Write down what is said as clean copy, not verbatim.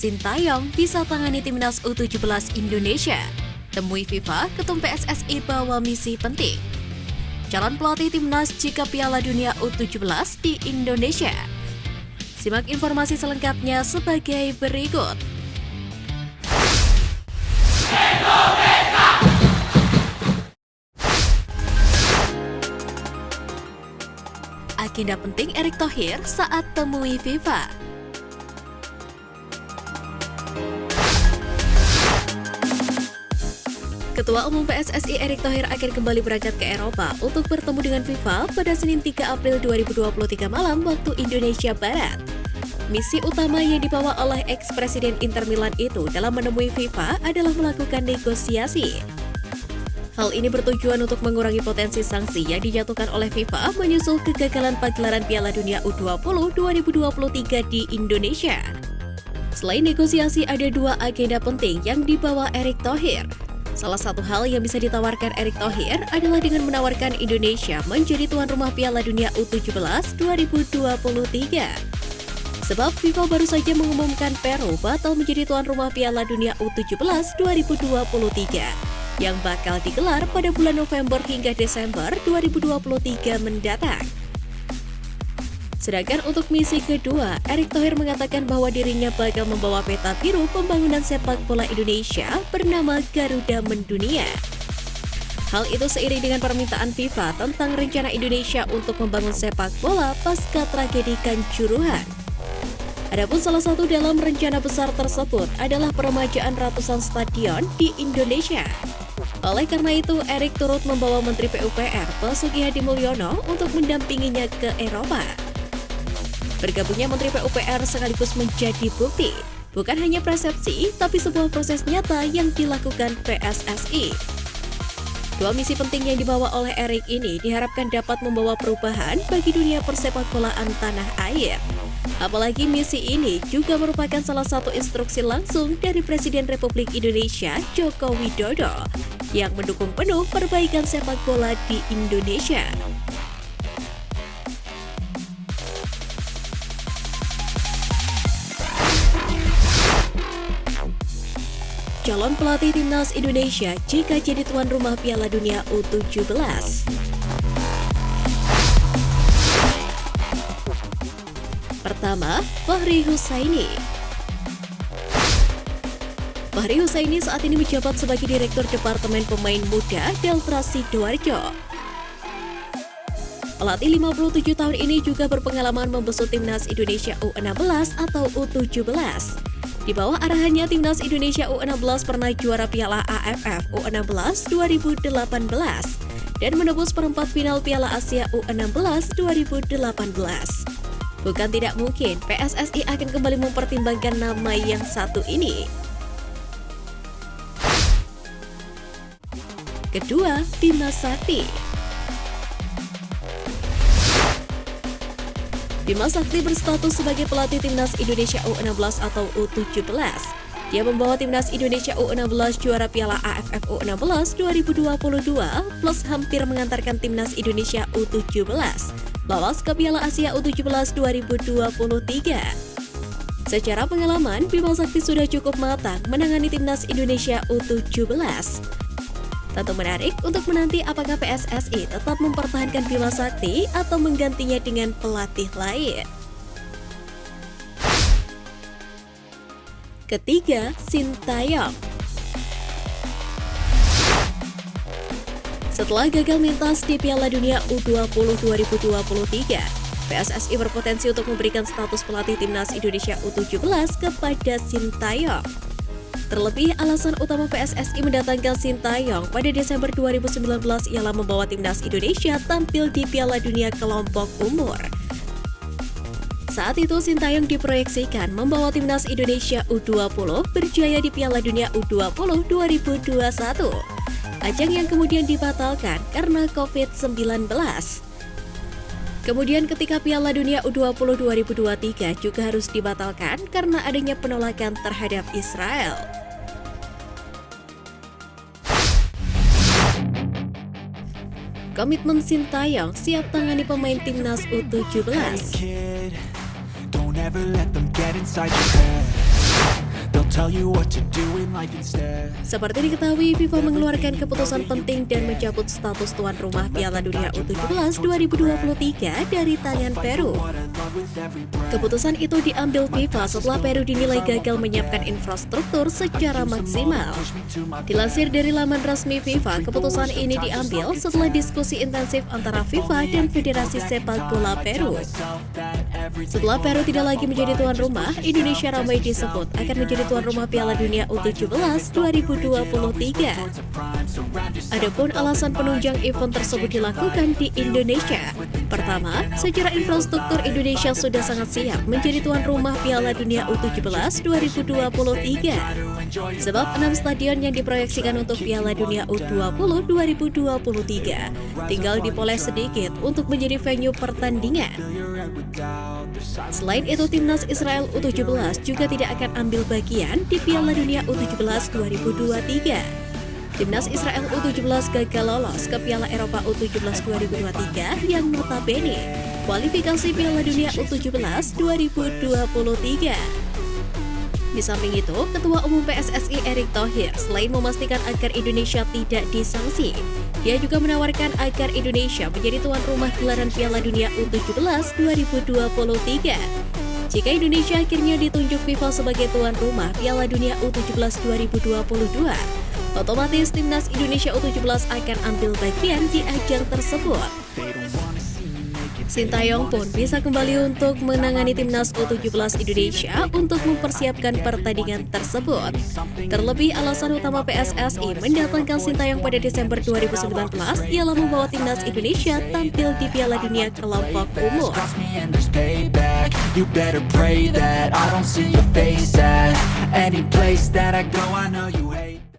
Sintayong bisa tangani timnas U17 Indonesia. Temui FIFA, Ketum PSSI bawa misi penting. Calon pelatih timnas jika Piala Dunia U17 di Indonesia. Simak informasi selengkapnya sebagai berikut. Agenda penting Erick Thohir saat temui FIFA. Ketua Umum PSSI Erick Thohir akan kembali berangkat ke Eropa untuk bertemu dengan FIFA pada Senin 3 April 2023 malam waktu Indonesia Barat. Misi utama yang dibawa oleh ex-presiden Inter Milan itu dalam menemui FIFA adalah melakukan negosiasi. Hal ini bertujuan untuk mengurangi potensi sanksi yang dijatuhkan oleh FIFA menyusul kegagalan pagelaran Piala Dunia U20 2023 di Indonesia. Selain negosiasi, ada dua agenda penting yang dibawa Erick Thohir. Salah satu hal yang bisa ditawarkan Erick Thohir adalah dengan menawarkan Indonesia menjadi tuan rumah Piala Dunia U17 2023. Sebab FIFA baru saja mengumumkan Peru batal menjadi tuan rumah Piala Dunia U17 2023 yang bakal digelar pada bulan November hingga Desember 2023 mendatang. Sedangkan untuk misi kedua, Erick Thohir mengatakan bahwa dirinya bakal membawa peta biru pembangunan sepak bola Indonesia bernama Garuda Mendunia. Hal itu seiring dengan permintaan FIFA tentang rencana Indonesia untuk membangun sepak bola pasca tragedi Kanjuruhan. Adapun salah satu dalam rencana besar tersebut adalah peremajaan ratusan stadion di Indonesia. Oleh karena itu, Erick turut membawa Menteri PUPR Basuki Hadi Mulyono untuk mendampinginya ke Eropa. Bergabungnya Menteri PUPR sekaligus menjadi bukti, bukan hanya persepsi, tapi sebuah proses nyata yang dilakukan PSSI. Dua misi penting yang dibawa oleh Erick ini diharapkan dapat membawa perubahan bagi dunia persepak bolaan tanah air. Apalagi misi ini juga merupakan salah satu instruksi langsung dari Presiden Republik Indonesia Joko Widodo yang mendukung penuh perbaikan sepak bola di Indonesia. Calon pelatih timnas Indonesia jika jadi tuan rumah Piala Dunia U17. Pertama, Fahri Husaini. Fahri Husaini saat ini menjabat sebagai Direktur Departemen Pemain Muda Delta Sidoarjo. Pelatih 57 tahun ini juga berpengalaman membesut timnas Indonesia U16 atau U17. Di bawah arahannya, timnas Indonesia U16 pernah juara Piala AFF U16 2018 dan menembus perempat final Piala Asia U16 2018. Bukan tidak mungkin PSSI akan kembali mempertimbangkan nama yang satu ini. Kedua, Bima Sakti. Bima Sakti berstatus sebagai pelatih timnas Indonesia U16 atau U17. Dia membawa timnas Indonesia U16 juara Piala AFF U16 2022 plus hampir mengantarkan timnas Indonesia U17 lolos ke Piala Asia U17 2023. Secara pengalaman, Bima Sakti sudah cukup matang menangani timnas Indonesia U17. Tentu menarik untuk menanti apakah PSSI tetap mempertahankan Bima Sakti atau menggantinya dengan pelatih lain. Ketiga, Sintayong. Setelah gagal mentas di Piala Dunia U20 2023, PSSI berpotensi untuk memberikan status pelatih timnas Indonesia U17 kepada Sintayong. Terlebih, alasan utama PSSI mendatangkan Sintayong pada Desember 2019 ialah membawa timnas Indonesia tampil di Piala Dunia kelompok umur. Saat itu, Sintayong diproyeksikan membawa timnas Indonesia U20 berjaya di Piala Dunia U20 2021. Ajang yang kemudian dibatalkan karena COVID-19. Kemudian ketika Piala Dunia U20 2023 juga harus dibatalkan karena adanya penolakan terhadap Israel. Komitmen Sintayong siap tangani pemain timnas U17. Don't ever let them get inside your head. tell you what to do in life instead. Seperti diketahui, FIFA mengeluarkan keputusan penting dan mencabut status tuan rumah Piala Dunia U17 2023 dari tangan Peru. Keputusan itu diambil FIFA setelah Peru dinilai gagal menyiapkan infrastruktur secara maksimal. Dilansir dari laman resmi FIFA, keputusan ini diambil setelah diskusi intensif antara FIFA dan Federasi Sepak Bola Peru. Setelah Peru tidak lagi menjadi tuan rumah, Indonesia ramai disebut akan menjadi tuan rumah Piala Dunia U17 2023. Adapun alasan penunjang event tersebut dilakukan di Indonesia. Pertama, secara infrastruktur Indonesia sudah sangat siap menjadi tuan rumah Piala Dunia U17 2023. Sebab 6 stadion yang diproyeksikan untuk Piala Dunia U20 2023 tinggal dipoles sedikit untuk menjadi venue pertandingan. Selain itu, timnas Israel U17 juga tidak akan ambil bagian di Piala Dunia U17 2023. Timnas Israel U17 gagal lolos ke Piala Eropa U17 2023 yang notabene kualifikasi Piala Dunia U17 2023. Di samping itu, Ketua Umum PSSI Erick Thohir selain memastikan agar Indonesia tidak disanksi, dia juga menawarkan agar Indonesia menjadi tuan rumah gelaran Piala Dunia U17 2023. Jika Indonesia akhirnya ditunjuk FIFA sebagai tuan rumah Piala Dunia U17 2022, otomatis timnas Indonesia U17 akan ambil bagian di ajang tersebut. Sintayong pun bisa kembali untuk menangani timnas U17 Indonesia untuk mempersiapkan pertandingan tersebut. Terlebih, alasan utama PSSI mendatangkan Sintayong pada Desember 2019 ialah membawa timnas Indonesia tampil di Piala Dunia kelompok umur. You better pray that I don't see your face at any place that I go. I know you hate